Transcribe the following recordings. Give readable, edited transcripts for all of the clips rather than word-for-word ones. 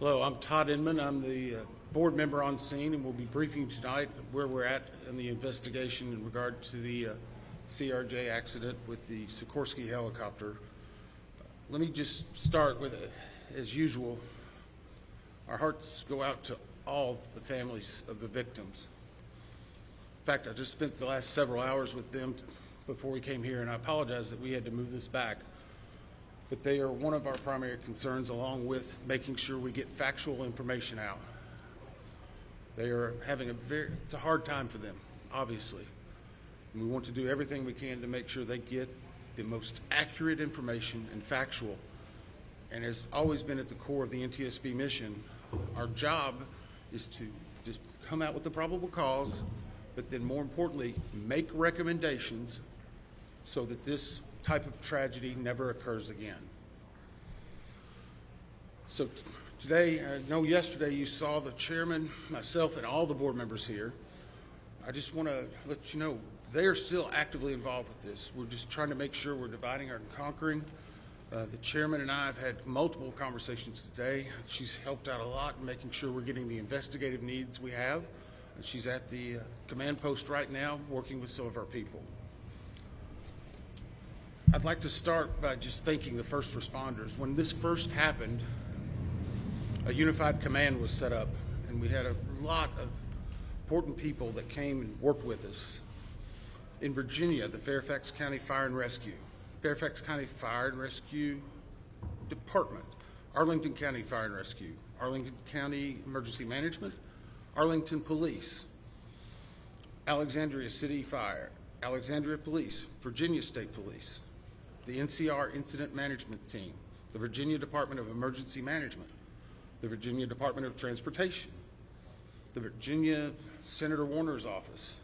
Hello, I'm Todd Inman. I'm the board member on scene, and we'll be briefing tonight where we're at in the investigation in regard to the CRJ accident with the Sikorsky helicopter. Let me just start with, as usual, our hearts go out to all the families of the victims. In fact, I just spent the last several hours with them before we came here, and I apologize that we had to move this back. But they are one of our primary concerns, along with making sure we get factual information out. They are having it's a hard time for them, obviously. And we want to do everything we can to make sure they get the most accurate information and factual. And has always been at the core of the NTSB mission, our job is to come out with the probable cause, but then more importantly, make recommendations so that this type of tragedy never occurs again. So today, I know yesterday you saw the chairman, myself, and all the board members here. I just want to let you know they are still actively involved with this. We're just trying to make sure we're dividing and conquering. The chairman and I have had multiple conversations today. She's helped out a lot in making sure we're getting the investigative needs we have. And she's at the command post right now working with some of our people. I'd like to start by just thanking the first responders. When this first happened, a unified command was set up, and we had a lot of important people that came and worked with us. In Virginia, the Fairfax County Fire and Rescue, Fairfax County Fire and Rescue Department, Arlington County Fire and Rescue, Arlington County Emergency Management, Arlington Police, Alexandria City Fire, Alexandria Police, Virginia State Police, the NCR Incident Management Team, the Virginia Department of Emergency Management, the Virginia Department of Transportation, the Virginia Senator Warner's office,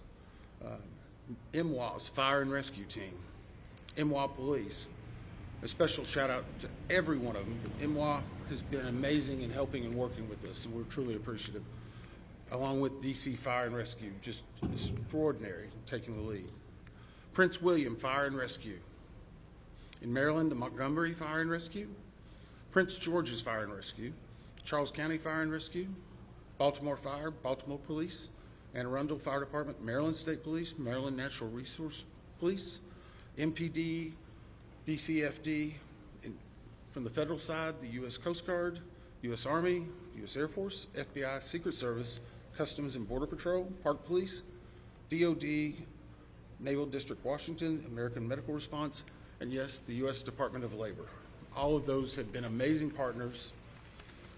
MWA's Fire and Rescue Team, MWA Police. A special shout out to every one of them. MWA has been amazing in helping and working with us, and we're truly appreciative. Along with DC Fire and Rescue, just extraordinary in taking the lead. Prince William Fire and Rescue. In Maryland, the Montgomery Fire and Rescue, Prince George's Fire and Rescue, Charles County Fire and Rescue, Baltimore Fire, Baltimore Police, Anne Arundel Fire Department, Maryland State Police, Maryland Natural Resource Police, MPD, DCFD, from the federal side, the U.S. Coast Guard, U.S. Army, U.S. Air Force, FBI, Secret Service, Customs and Border Patrol, Park Police, DOD, Naval District Washington, American Medical Response, and yes, the U.S. Department of Labor. All of those have been amazing partners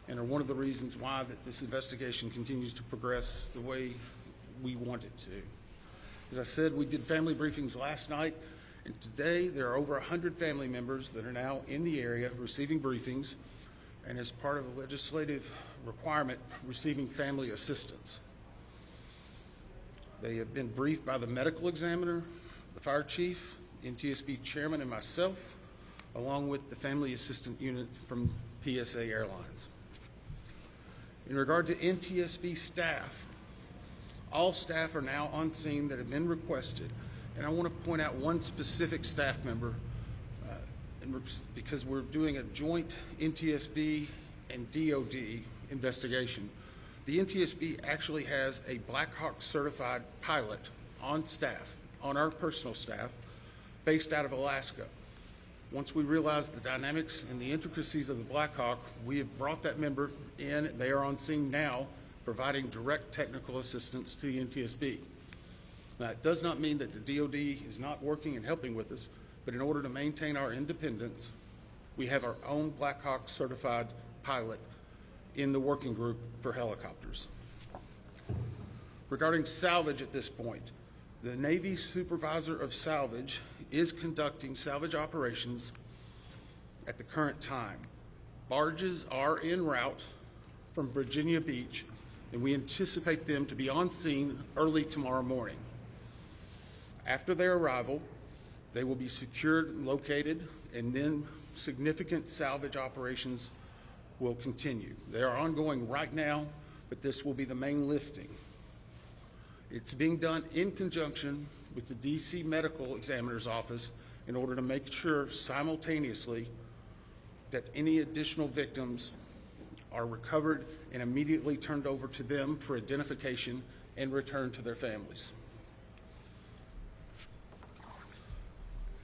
and are one of the reasons why that this investigation continues to progress the way we want it to. As I said, we did family briefings last night, and today there are over 100 family members that are now in the area receiving briefings, and as part of a legislative requirement, receiving family assistance. They have been briefed by the medical examiner, the fire chief, NTSB chairman, and myself, along with the family assistant unit from PSA Airlines. In regard to NTSB staff, all staff are now on scene that have been requested, and I want to point out one specific staff member because we're doing a joint NTSB and DOD investigation. The NTSB actually has a Black Hawk certified pilot on staff, on our personal staff, based out of Alaska. Once we realized the dynamics and the intricacies of the Black Hawk, we have brought that member in. They are on scene now, providing direct technical assistance to the NTSB. Now, it does not mean that the DOD is not working and helping with us, but in order to maintain our independence, we have our own Black Hawk certified pilot in the working group for helicopters. Regarding salvage at this point, the Navy Supervisor of Salvage is conducting salvage operations at the current time. Barges are en route from Virginia Beach, and we anticipate them to be on scene early tomorrow morning. After their arrival, they will be secured and located, and then significant salvage operations will continue. They are ongoing right now, but this will be the main lifting. It's being done in conjunction with the DC Medical Examiner's Office in order to make sure simultaneously that any additional victims are recovered and immediately turned over to them for identification and returned to their families.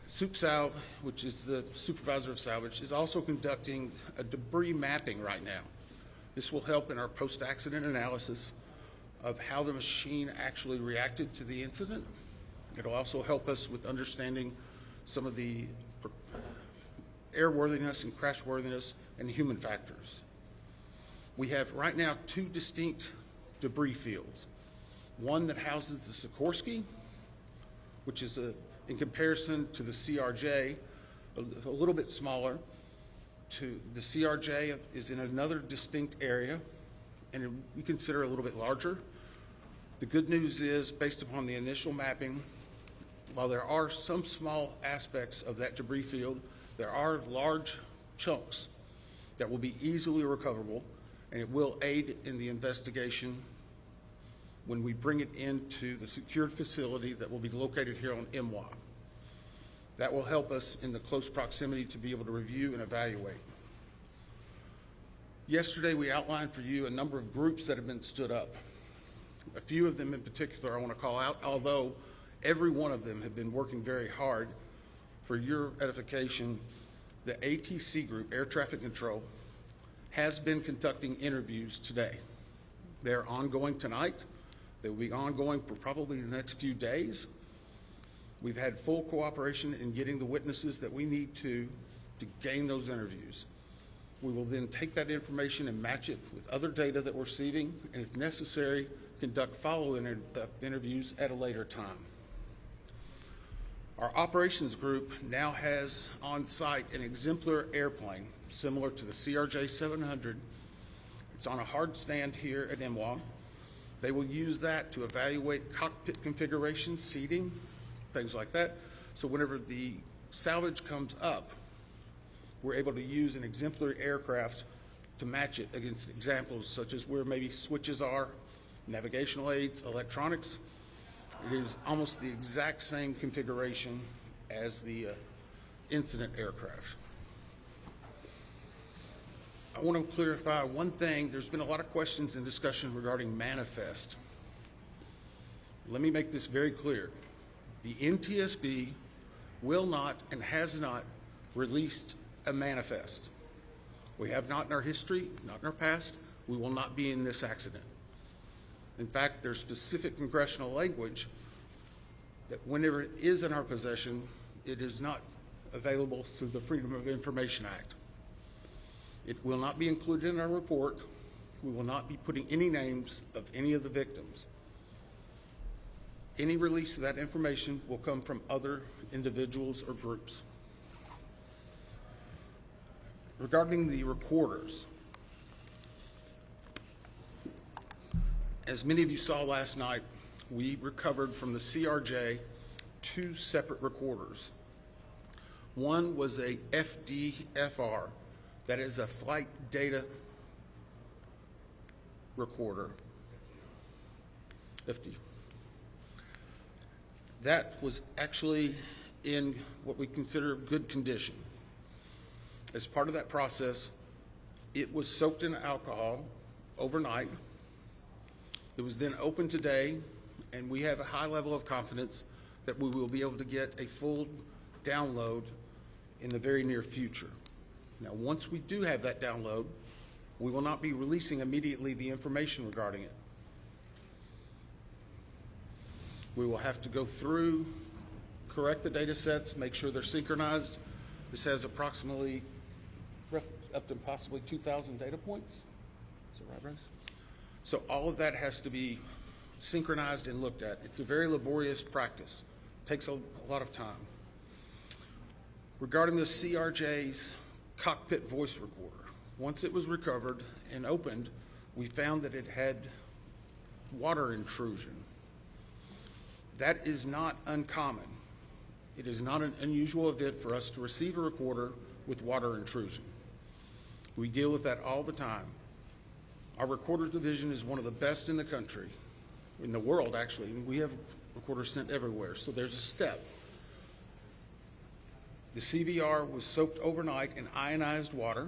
SupSal, which is the supervisor of salvage, is also conducting a debris mapping right now. This will help in our post-accident analysis of how the machine actually reacted to the incident. It'll also help us with understanding some of the airworthiness and crashworthiness and human factors. We have right now 2 distinct debris fields. One that houses the Sikorsky, which is in comparison to the CRJ, a little bit smaller. The CRJ is in another distinct area, and we consider a little bit larger. The good news is, based upon the initial mapping, while there are some small aspects of that debris field, there are large chunks that will be easily recoverable, and it will aid in the investigation when we bring it into the secured facility that will be located here on MWA. That will help us in the close proximity to be able to review and evaluate. Yesterday, we outlined for you a number of groups that have been stood up. A few of them in particular I want to call out, although every one of them have been working very hard. For your edification, the ATC group, Air Traffic Control, has been conducting interviews today. They're ongoing tonight. They will be ongoing for probably the next few days. We've had full cooperation in getting the witnesses that we need to gain those interviews. We will then take that information and match it with other data that we're receiving, and if necessary, conduct follow-up interviews at a later time. Our operations group now has on site an exemplar airplane similar to the CRJ700. It's on a hard stand here at MWA. They will use that to evaluate cockpit configuration, seating, things like that. So whenever the salvage comes up, we're able to use an exemplary aircraft to match it against examples such as where maybe switches are, navigational aids, electronics. It is almost the exact same configuration as the incident aircraft. I want to clarify one thing. There's been a lot of questions and discussion regarding manifest. Let me make this very clear. The NTSB will not and has not released a manifest. We have not in our history, not in our past. We will not be in this accident. In fact, there's specific congressional language that whenever it is in our possession, it is not available through the Freedom of Information Act. It will not be included in our report. We will not be putting any names of any of the victims. Any release of that information will come from other individuals or groups. Regarding the recorders, as many of you saw last night, we recovered from the CRJ 2 separate recorders. One was a FDFR, that is a flight data recorder. FD. That was actually in what we consider good condition. As part of that process, it was soaked in alcohol overnight. It was then opened today, and we have a high level of confidence that we will be able to get a full download in the very near future. Now, once we do have that download, we will not be releasing immediately the information regarding it. We will have to go through, correct the data sets, make sure they're synchronized. This has approximately up to possibly 2,000 data points. Is that right, Bryce? So all of that has to be synchronized and looked at. It's a very laborious practice. It takes a lot of time. Regarding the CRJ's cockpit voice recorder, once it was recovered and opened, we found that it had water intrusion. That is not uncommon. It is not an unusual event for us to receive a recorder with water intrusion. We deal with that all the time. Our recorder division is one of the best in the country, in the world actually. We have recorders sent everywhere, so there's a step. The CVR was soaked overnight in ionized water,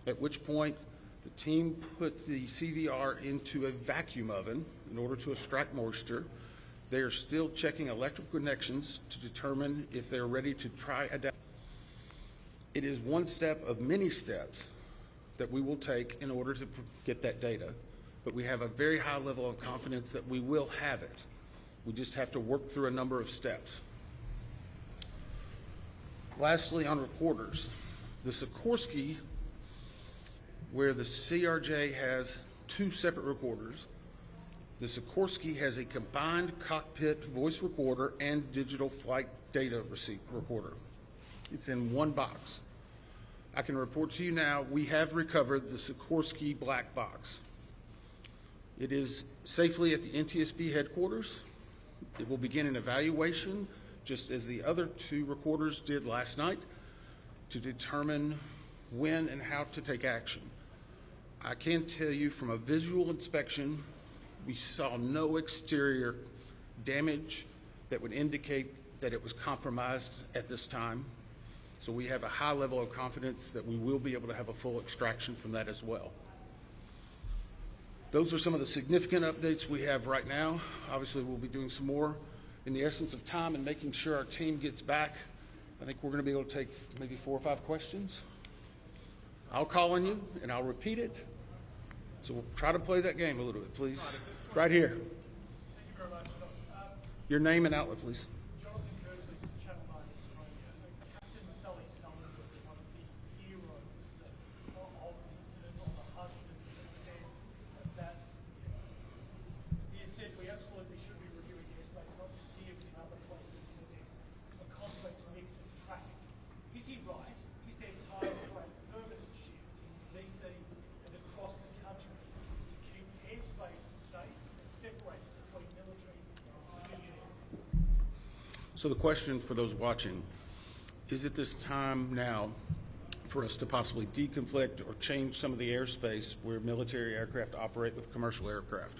at which point The team put the CDR into a vacuum oven in order to extract moisture. They are still checking electrical connections to determine if they're ready to try adapt. It is one step of many steps that we will take in order to get that data, but we have a very high level of confidence that we will have it. We just have to work through a number of steps. Lastly, on recorders, the Sikorsky, where the CRJ has two separate recorders, the Sikorsky has a combined cockpit voice recorder and digital flight data receipt recorder. It's in one box. I can report to you now, we have recovered the Sikorsky black box. It is safely at the NTSB headquarters. It will begin an evaluation, just as the other two recorders did last night, to determine when and how to take action. I can tell you from a visual inspection, we saw no exterior damage that would indicate that it was compromised at this time. So we have a high level of confidence that we will be able to have a full extraction from that as well. Those are some of the significant updates we have right now. Obviously, we'll be doing some more in the essence of time and making sure our team gets back. I think we're going to be able to take maybe 4 or 5 questions. I'll call on you and I'll repeat it. So we'll try to play that game a little bit, please. Right here. Thank you very much. Your name and outlet, please. Jonathan Kersley from Channel 9 Australia. Captain Sully Sullivan was one of the heroes of the incident on the Hudson that he said we absolutely should be reviewing airspace, not just here but in other places in the a complex mix of traffic. Is he right? Is there time for a permanent shift in DC and across the country to keep airspace safe and separate between military and civilian air? So the question for those watching, is it this time now for us to possibly deconflict or change some of the airspace where military aircraft operate with commercial aircraft?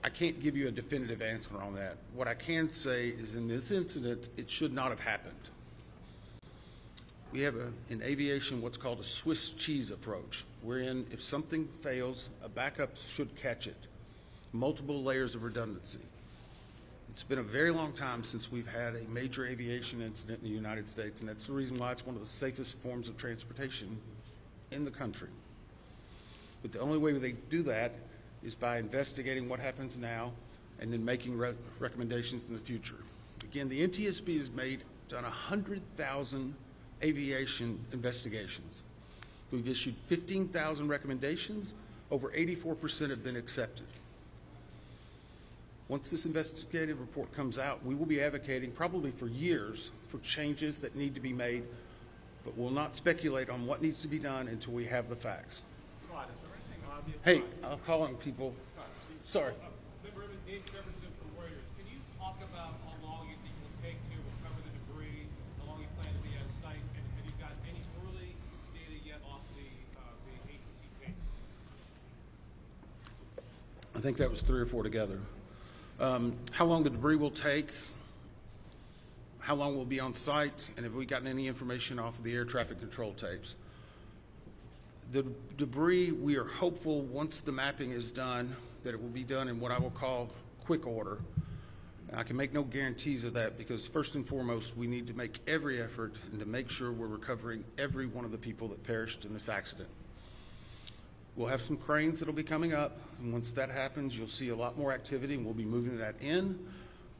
I can't give you a definitive answer on that. What I can say is in this incident, it should not have happened. We have in aviation what's called a Swiss cheese approach, wherein if something fails, a backup should catch it. Multiple layers of redundancy. It's been a very long time since we've had a major aviation incident in the United States, and that's the reason why it's one of the safest forms of transportation in the country. But the only way they do that is by investigating what happens now and then making recommendations in the future. Again, the NTSB has done 100,000 aviation investigations. We've issued 15,000 recommendations. Over 84% have been accepted. Once this investigative report comes out, we will be advocating probably for years for changes that need to be made, but we'll not speculate on what needs to be done until we have the facts. Todd, is there anything obvious? Hey, I'll call on people. Sorry. Dave Jefferson from Reuters. Can you talk about how long you think it will take to recover the debris, how long you plan to be on site, and have you got any early data yet off the ATC tapes? I think that was 3 or 4 together. How long the debris will take, how long we'll be on site, and have we gotten any information off of the air traffic control tapes. The debris, we are hopeful once the mapping is done that it will be done in what I will call quick order. And I can make no guarantees of that because first and foremost, we need to make every effort and to make sure we're recovering every one of the people that perished in this accident. We'll have some cranes that'll be coming up, and once that happens, you'll see a lot more activity, and we'll be moving that in,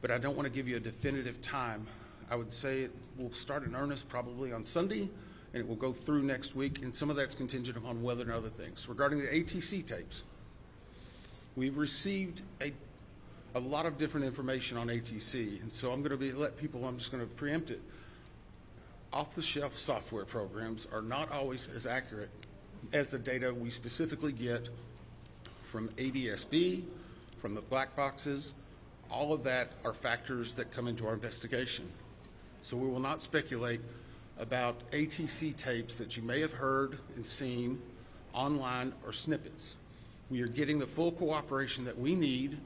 but I don't want to give you a definitive time. I would say it will start in earnest probably on Sunday, and it will go through next week, and some of that's contingent upon weather and other things. Regarding the ATC tapes, we've received a lot of different information on ATC, and so I'm just going to preempt it. Off-the-shelf software programs are not always as accurate as the data we specifically get from ADSB, from the black boxes. All of that are factors that come into our investigation. So we will not speculate about ATC tapes that you may have heard and seen online or snippets. We are getting the full cooperation that we need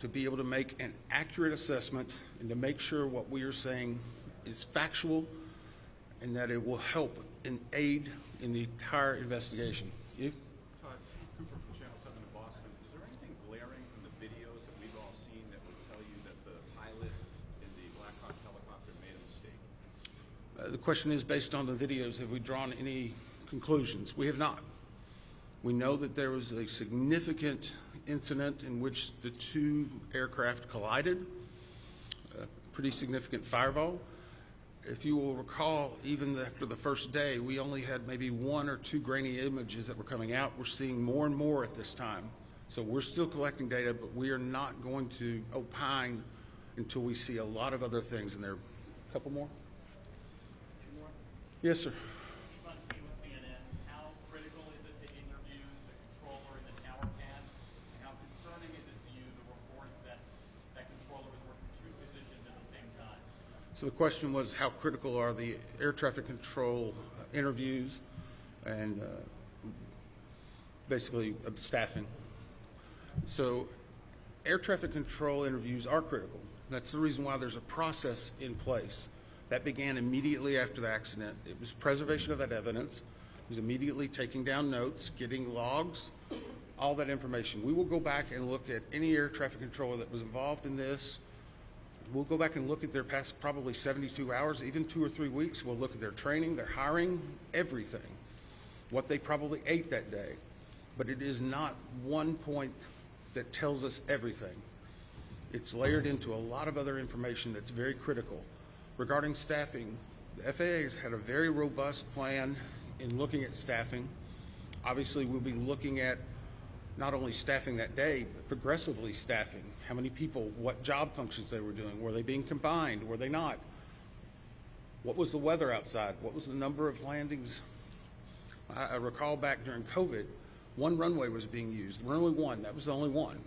to be able to make an accurate assessment and to make sure what we are saying is factual and that it will help and aid in the entire investigation. You? Todd, Cooper from Channel 7 in Boston. Is there anything glaring from the videos that we've all seen that would tell you that the pilot in the Black Hawk helicopter made a mistake? The question is, based on the videos, have we drawn any conclusions? We have not. We know that there was a significant incident in which the two aircraft collided, a pretty significant fireball. If you will recall, even after the first day, we only had maybe 1 or 2 grainy images that were coming out. We're seeing more and more at this time. So we're still collecting data, but we are not going to opine until we see a lot of other things in there. A couple more? 2 more? Yes, sir. On CNN, how critical is it to interview the controller in the tower pad? And how concerning is it to you, the reports that that controller is working 2 positions at the same time? So the question was, how critical are the air traffic control interviews and basically staffing? So air traffic control interviews are critical. That's the reason why there's a process in place. That began immediately after the accident. It was preservation of that evidence. It was immediately taking down notes, getting logs, all that information. We will go back and look at any air traffic controller that was involved in this. We'll go back and look at their past probably 72 hours, even 2 or 3 weeks. We'll look at their training, their hiring, everything, what they probably ate that day. But it is not one point that tells us everything. It's layered into a lot of other information that's very critical. Regarding staffing, the FAA has had a very robust plan in looking at staffing. Obviously, we'll be looking at not only staffing that day, but progressively staffing. How many people, what job functions they were doing. Were they being combined? Were they not? What was the weather outside? What was the number of landings? I recall back during COVID, 1 runway was being used. Runway 1, that was the only one.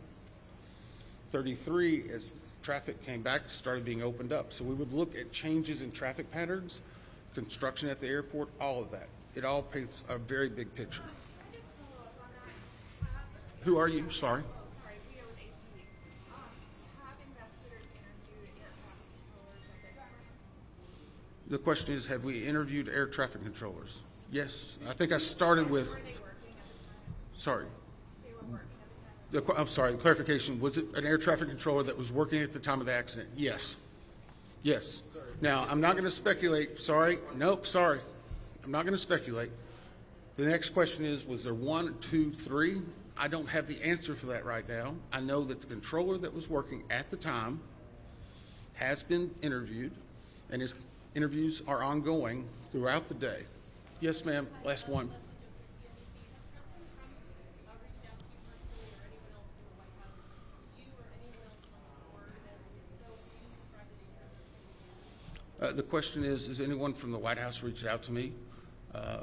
33, as traffic came back, started being opened up. So we would look at changes in traffic patterns, construction at the airport, all of that. It all paints a very big picture. Who are you? Sorry. The question is, have we interviewed air traffic controllers? Yes. I think I started with. Sorry. I'm sorry. Clarification. Was it an air traffic controller that was working at the time of the accident? Yes. Yes. Now, I'm not going to speculate. Sorry. Nope. Sorry. I'm not going to speculate. The next question is, was there 1, 2, 3? I don't have the answer for that right now. I know that the controller that was working at the time has been interviewed, and his interviews are ongoing throughout the day. Yes, ma'am. Last one. The question is, has anyone from the White House reached out to me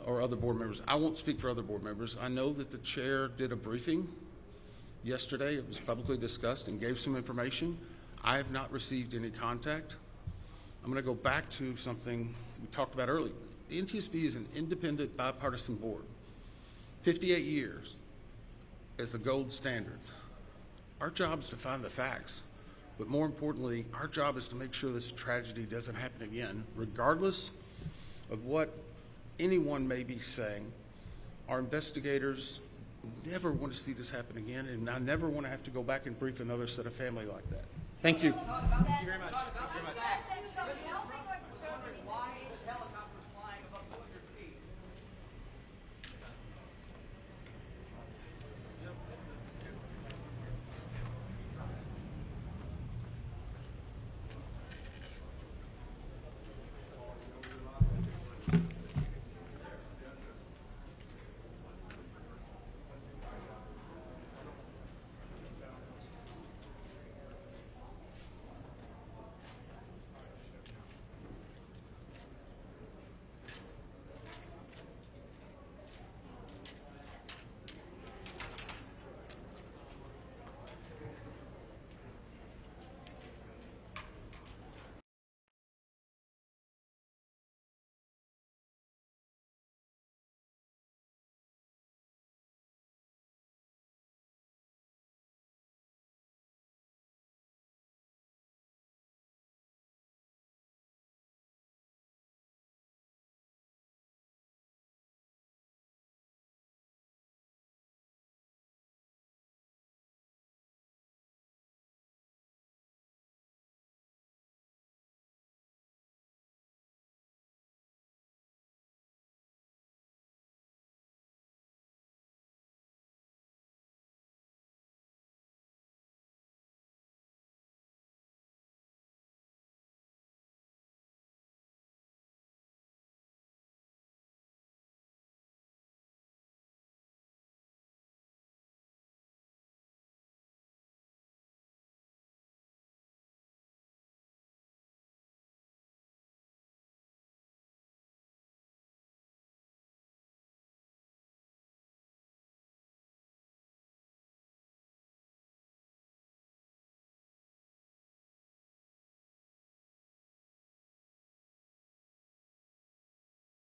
or other board members? I won't speak for other board members. I know that the chair did a briefing yesterday. It was publicly discussed and gave some information. I have not received any contact. I'm going to go back to something we talked about earlier. The NTSB is an independent bipartisan board. 58 years as the gold standard. Our job is to find the facts. But more importantly, our job is to make sure this tragedy doesn't happen again, regardless of what anyone may be saying. Our investigators never want to see this happen again, and I never want to have to go back and brief another set of family like that. Thank you. Thank you very much. Thank you very much.